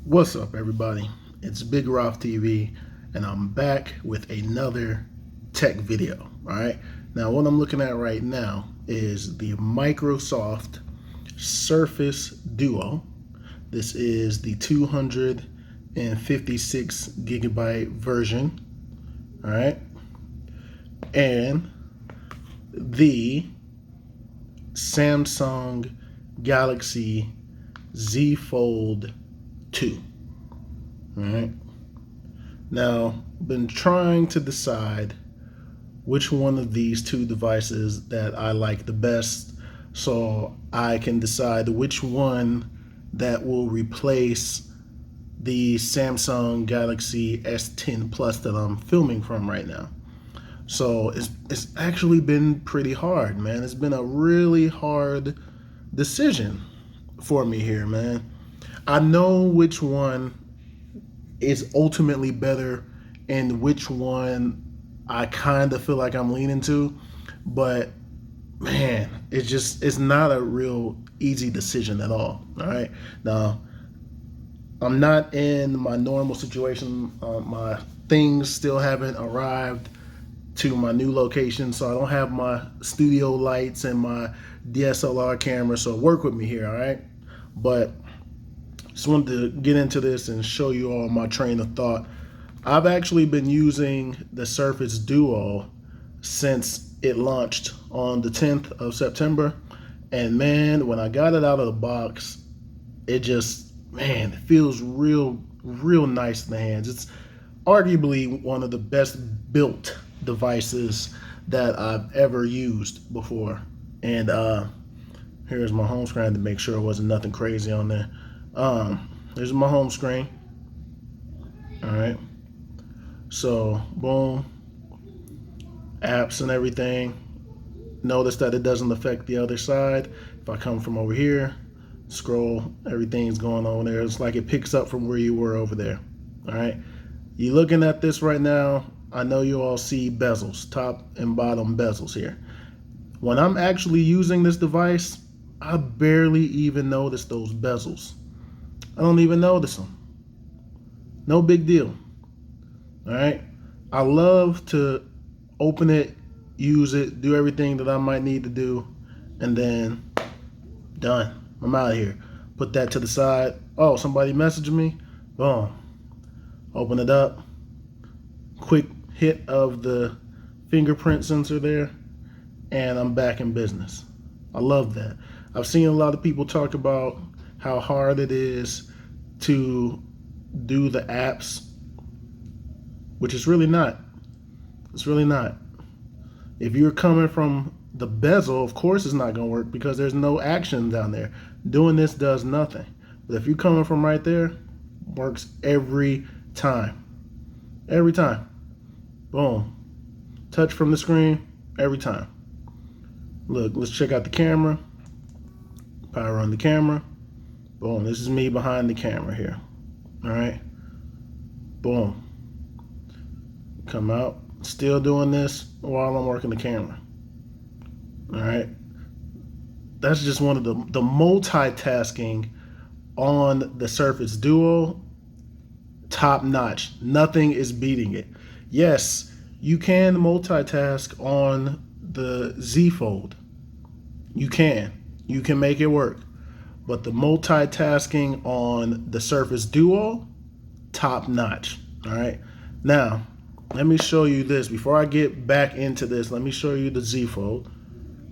What's up, everybody? It's Big Roth TV, and I'm back with another tech video. All right, now what I'm looking at right now is the Microsoft Surface Duo. This is the 256 gigabyte version. All right, and the Samsung Galaxy Z Fold 2. All right. Now, been trying to decide which one of these two devices that I like the best, so I can decide which one that will replace the Samsung Galaxy S10 Plus that I'm filming from right now. So it's actually been pretty hard, man. It's been a really hard decision for me here, man. I know which one is ultimately better and which one I kind of feel like I'm leaning to, but man, it's not a real easy decision at all. All right. Now, I'm not in my normal situation. My things still haven't arrived to my new location, so I don't have my studio lights and my DSLR camera, so work with me here, all right? But just wanted to get into this and show you all my train of thought. I've actually been using the Surface Duo since it launched on the 10th of September. And man, when I got it out of the box, it just, man, it feels real nice in the hands. It's arguably one of the best built devices that I've ever used before. And here's my home screen to make sure it wasn't nothing crazy on there. Here's my home screen. All right. So, boom. Apps and everything. Notice that it doesn't affect the other side. If I come from over here, scroll, everything's going on there. It's like it picks up from where you were over there. All right. You looking at this right now, I know you all see bezels, top and bottom bezels here. When I'm actually using this device, I barely even notice those bezels. I don't even notice them. No big deal. All right. I love to open it, use it, do everything that I might need to do, and then done. I'm out of here. Put that to the side. Oh, somebody messaged me. Boom. Open it up. Quick hit of the fingerprint sensor there, and I'm back in business. I love that. I've seen a lot of people talk about how hard it is to do the apps, which is really not. It's really not. If you're coming from the bezel, of course it's not going to work because there's no action down there. Doing this does nothing. But if you're coming from right there, works every time. Every time. Boom. Touch from the screen, every time. Look, let's check out the camera. Power on the camera. Boom. This is me behind the camera here. All right. Boom. Come out. Still doing this while I'm working the camera. All right. That's just one of the multitasking on the Surface Duo. Top notch. Nothing is beating it. Yes, you can multitask on the Z Fold. You can make it work. But the multitasking on the Surface Duo, top notch. All right. Now, let me show you this. Before I get back into this, let me show you the Z Fold.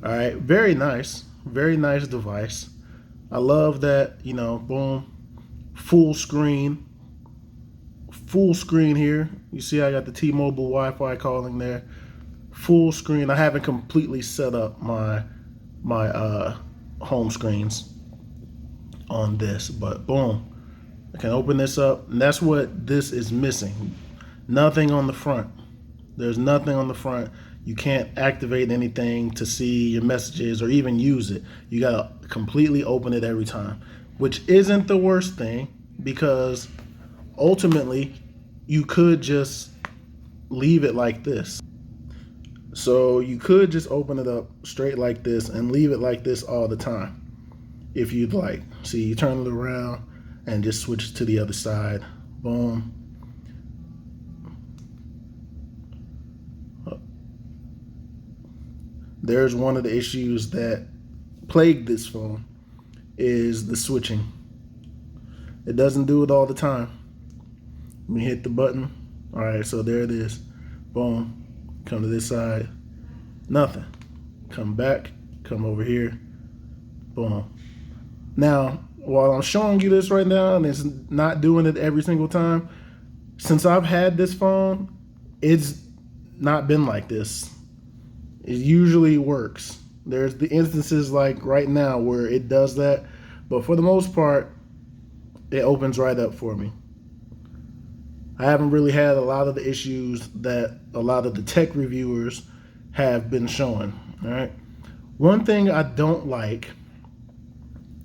All right. Very nice device. I love that, you know, boom, full screen here. You see I got the T-Mobile Wi-Fi calling there. Full screen. I haven't completely set up my home screens on this, but boom, I can open this up, and that's what this is missing. Nothing on the front. There's nothing on the front. You can't activate anything to see your messages or even use it. You gotta completely open it every time, which isn't the worst thing, because ultimately you could just leave it like this. So you could just open it up straight like this and leave it like this all the time if you'd like. See, you turn it around and just switch to the other side. Boom. There's one of the issues that plague this phone is the switching. It doesn't do it all the time. Let me hit the button. All right, so there it is. Boom. Come to this side. Nothing. Come back. Come over here. Boom. Now, while I'm showing you this right now and it's not doing it every single time, since I've had this phone, it's not been like this. It usually works. There's the instances like right now where it does that, but for the most part, it opens right up for me. I haven't really had a lot of the issues that a lot of the tech reviewers have been showing. All right. One thing I don't like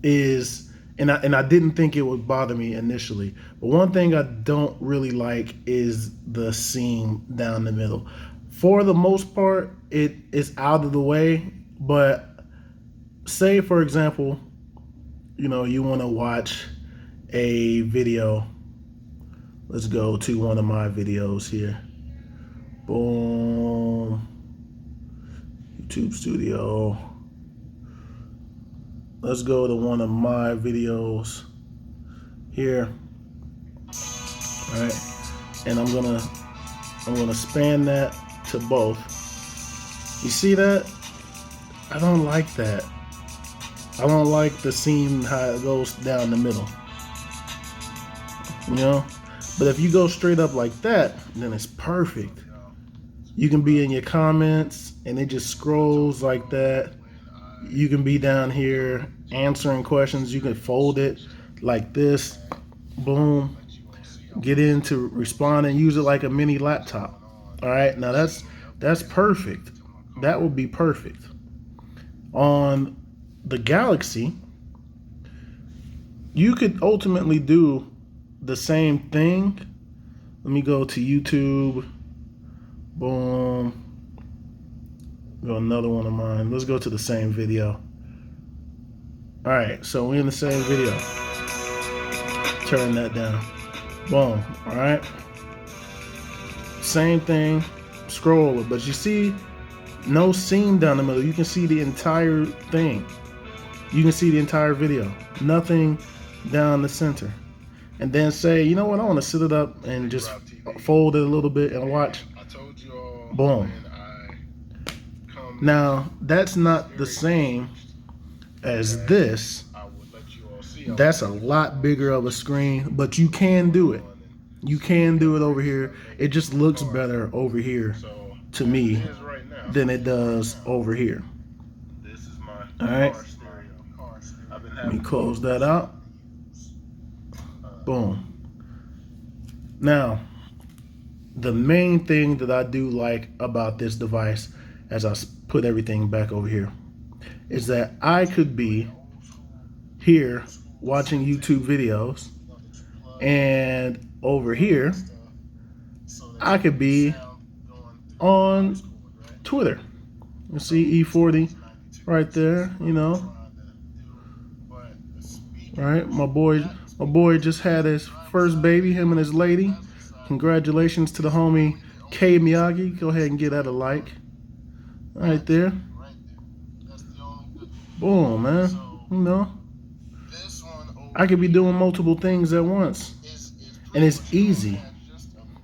is, and I didn't think it would bother me initially, but one thing I don't really like is the seam down the middle. For the most part, it is out of the way, but say for example, you want to watch a video. Let's go to one of my videos here. Boom. YouTube Studio. Let's go to one of my videos here. All right. And I'm gonna span that to both. You see that? I don't like that. I don't like the seam how it goes down the middle. But if you go straight up like that, then it's perfect. You can be in your comments and it just scrolls like that. You can be down here answering questions. You can fold it like this. Boom. Get into respond and use it like a mini laptop. All right. Now that's perfect. That would be perfect. On the Galaxy, you could ultimately do the same thing. Let me go to YouTube. Boom. Go another one of mine. Let's go to the same video. All right, so we're in the same video. Turn that down. Boom. All right. Same thing. Scroll it, but you see no seam down the middle. You can see the entire thing. You can see the entire video. Nothing down the center. And then say, you know what, I want to sit it up and just fold it a little bit and watch. Boom. Now, that's not the same as this. That's a lot bigger of a screen, but you can do it. You can do it over here. It just looks better over here to me than it does over here. All right. Let me close that out. Boom. Now, the main thing that I do like about this device, as I put everything back over here, is that I could be here watching YouTube videos, and over here, I could be on Twitter. You see E40 right there, Right? My boy just had his first baby, him and his lady. Congratulations to the homie K Miyagi. Go ahead and get that a like. Right there. Boom, man. I could be doing multiple things at once. And it's easy.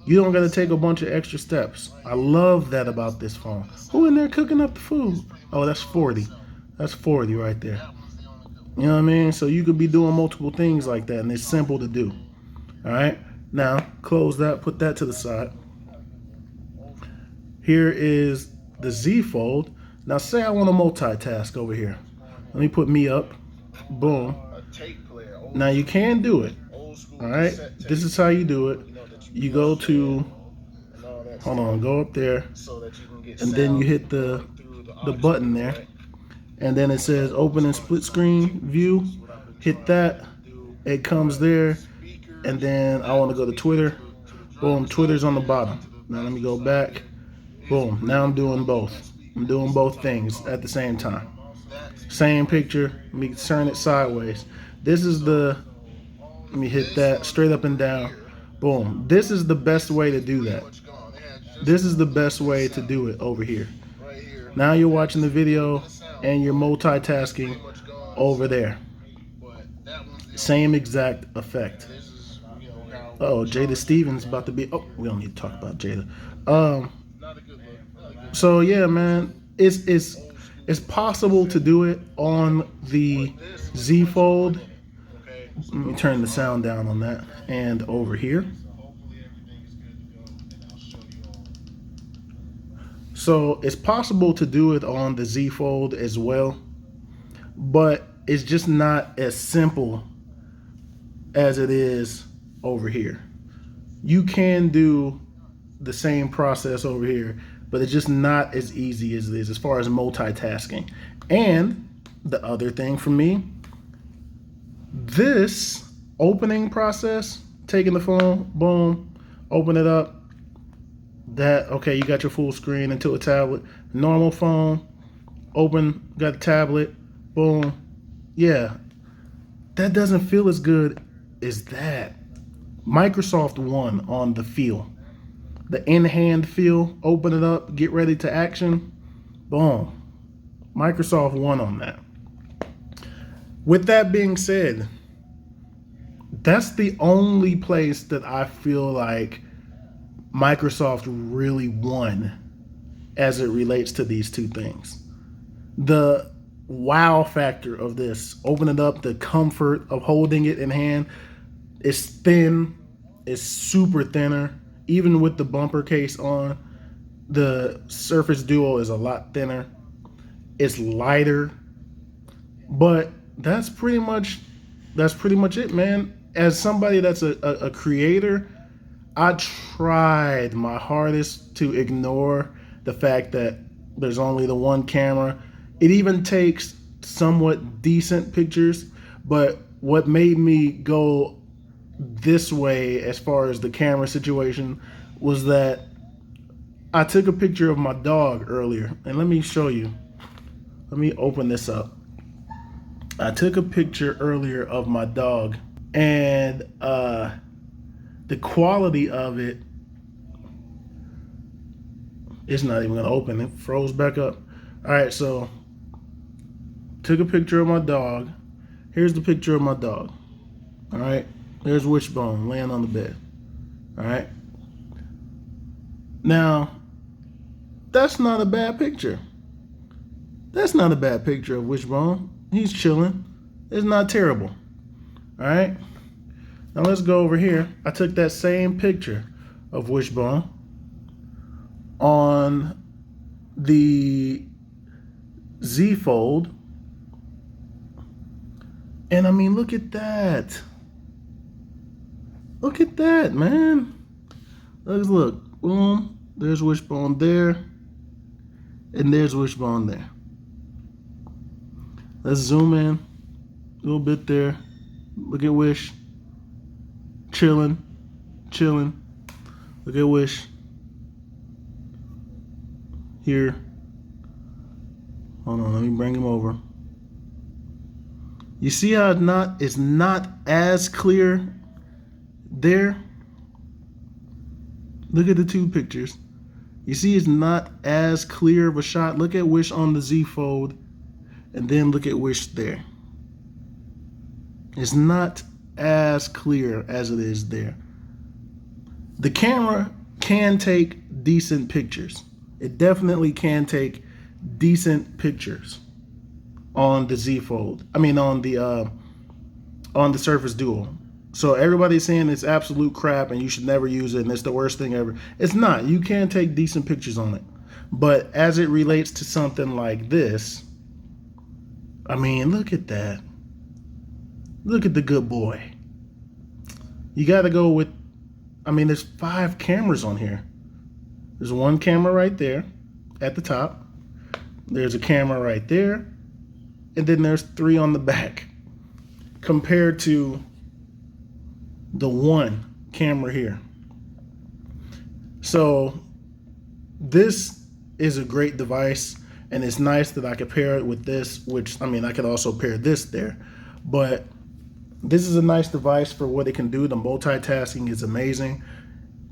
You don't got to take a bunch of extra steps. I love that about this phone. Who in there cooking up the food? Oh, that's 40. That's 40 right there. You know what I mean? So you could be doing multiple things like that, and it's simple to do. All right? Now, close that, put that to the side. Here is the Z Fold. Now, say I want to multitask over here. Let me put me up. Boom. Now, you can do it. All right? This is how you do it. You go to, hold on, go up there, and then you hit the button there. And then it says open in split screen view. Hit that. It comes there. And then I want to go to Twitter. Boom, Twitter's on the bottom. Now let me go back. Boom, now I'm doing both. I'm doing both things at the same time. Same picture. Let me turn it sideways. This is the Let me hit that straight up and down. Boom. This is the best way to do that. This is the best way to do it over here. Now you're watching the video and you're multitasking over there. Same exact effect. Oh, Jada Stevens about to be. Oh, we don't need to talk about Jada. So yeah, man, it's possible to do it on the Z Fold. Let me turn the sound down on that and over here. So it's possible to do it on the Z Fold as well, but it's just not as simple as it is over here. You can do the same process over here, but it's just not as easy as it is as far as multitasking. And the other thing for me, this opening process, taking the phone, boom, open it up, that, okay, you got your full screen into a tablet. Normal phone, open, got a tablet, boom. Yeah, that doesn't feel as good as that. Microsoft won on the feel. The in-hand feel, open it up, get ready to action, boom. Microsoft won on that. With that being said, that's the only place that I feel like Microsoft really won as it relates to these two things. The wow factor of this, open it up, the comfort of holding it in hand, it's thin, it's super thinner. Even with the bumper case on, the Surface Duo is a lot thinner. It's lighter, but that's pretty much it, man. As somebody that's a creator, I tried my hardest to ignore the fact that there's only the one camera. It even takes somewhat decent pictures, but what made me go this way as far as the camera situation was that I took a picture of my dog earlier, and let me show you. Let me open this up. I took a picture earlier of my dog, and the quality of it is not even gonna open. It froze back up. All right, so took a picture of my dog. Here's the picture of my dog. All right, there's Wishbone laying on the bed. All right. Now, that's not a bad picture. That's not a bad picture of Wishbone. He's chilling. It's not terrible. All right. Now let's go over here. I took that same picture of Wishbone on the Z Fold. And I mean, look at that. Look at that, man. Look. Boom. There's Wishbone there. And there's Wishbone there. Let's zoom in a little bit there. Look at Wish. Chilling. Look at Wish. Here. Hold on, let me bring him over. You see how it's not as clear there? Look at the two pictures. You see it's not as clear of a shot. Look at Wish on the Z Fold, and then look at Wish there. It's not as clear as it is there. The camera can take decent pictures. It definitely can take decent pictures on the Z Fold. I mean on the Surface Duo. So everybody's saying it's absolute crap and you should never use it and it's the worst thing ever. It's not. You can take decent pictures on it. But as it relates to something like this, I mean, look at that. Look at the good boy. You got to go with, I mean, there's 5 cameras on here. There's one camera right there at the top. There's a camera right there. And then there's 3 on the back. Compared to the one camera here. So this is a great device, and it's nice that I could pair it with this, which, I mean, I could also pair this there. But This is a nice device for what it can do. The multitasking is amazing,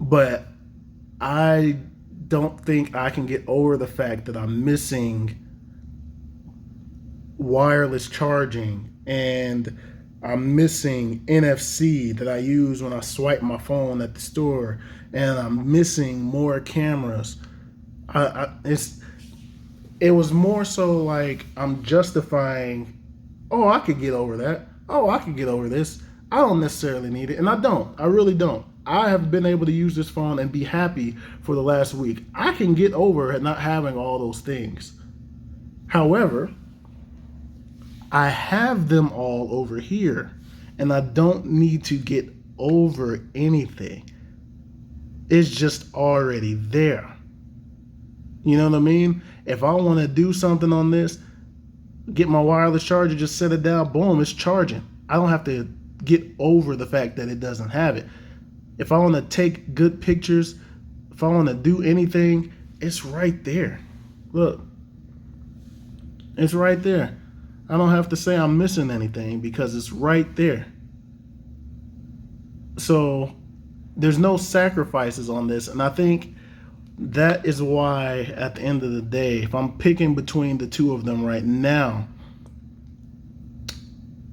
but I don't think I can get over the fact that I'm missing wireless charging, and I'm missing NFC that I use when I swipe my phone at the store, and I'm missing more cameras. It was more so like I'm justifying, oh, I could get over that. Oh, I could get over this. I don't necessarily need it. And I don't. I really don't. I have been able to use this phone and be happy for the last week. I can get over not having all those things. However, I have them all over here, and I don't need to get over anything. It's just already there. You know what I mean? If I want to do something on this, get my wireless charger, just set it down, boom, it's charging. I don't have to get over the fact that it doesn't have it. If I want to take good pictures, if I want to do anything, it's right there. Look, it's right there. I don't have to say I'm missing anything because it's right there. So there's no sacrifices on this, and I think that is why at the end of the day, if I'm picking between the two of them right now,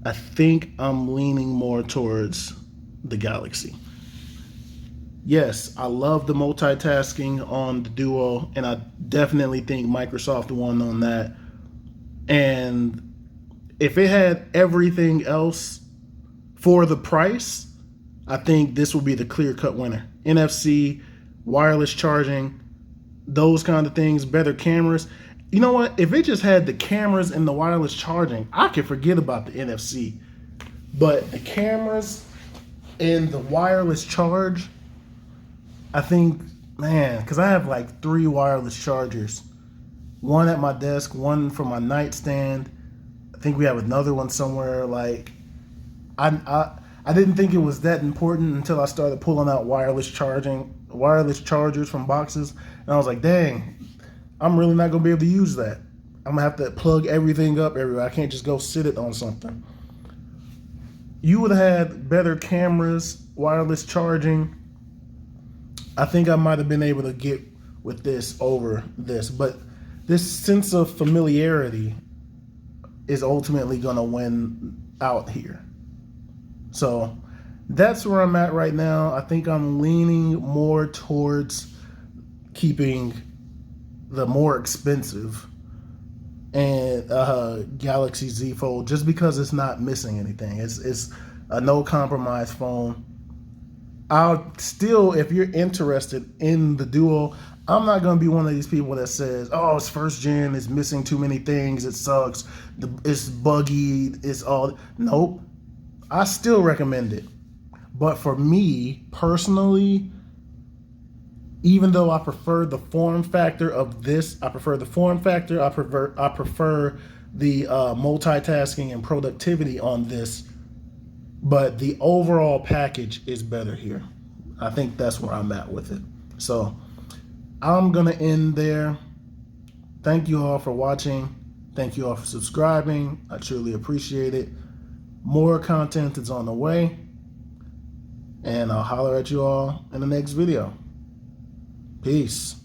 I think I'm leaning more towards the Galaxy. Yes, I love the multitasking on the Duo, and I definitely think Microsoft won on that. And if it had everything else for the price, I think this would be the clear-cut winner. NFC, wireless charging, those kind of things, better cameras. You know what? If it just had the cameras and the wireless charging, I could forget about the NFC. But the cameras and the wireless charge, I think, man, because I have like 3 wireless chargers. One at my desk, one for my nightstand. I think we have another one somewhere. Like, I didn't think it was that important until I started pulling out wireless chargers from boxes, and I was like, dang, I'm really not gonna be able to use that. I'm gonna have to plug everything up everywhere. I can't just go sit it on something. You would have had better cameras, wireless charging. I think I might have been able to get with this over this, but this sense of familiarity is ultimately gonna win out here. So that's where I'm at right now. I think I'm leaning more towards keeping the more expensive and Galaxy Z Fold, just because it's not missing anything. It's a no compromise phone. I'll still, if you're interested in the Duo, I'm not going to be one of these people that says, oh, it's first gen, it's missing too many things, it sucks, it's buggy, it's all. Nope. I still recommend it. But for me, personally, even though I prefer the form factor of this, I prefer the multitasking and productivity on this, but the overall package is better here. I think that's where I'm at with it. So I'm going to end there. Thank you all for watching. Thank you all for subscribing. I truly appreciate it. More content is on the way, and I'll holler at you all in the next video. Peace.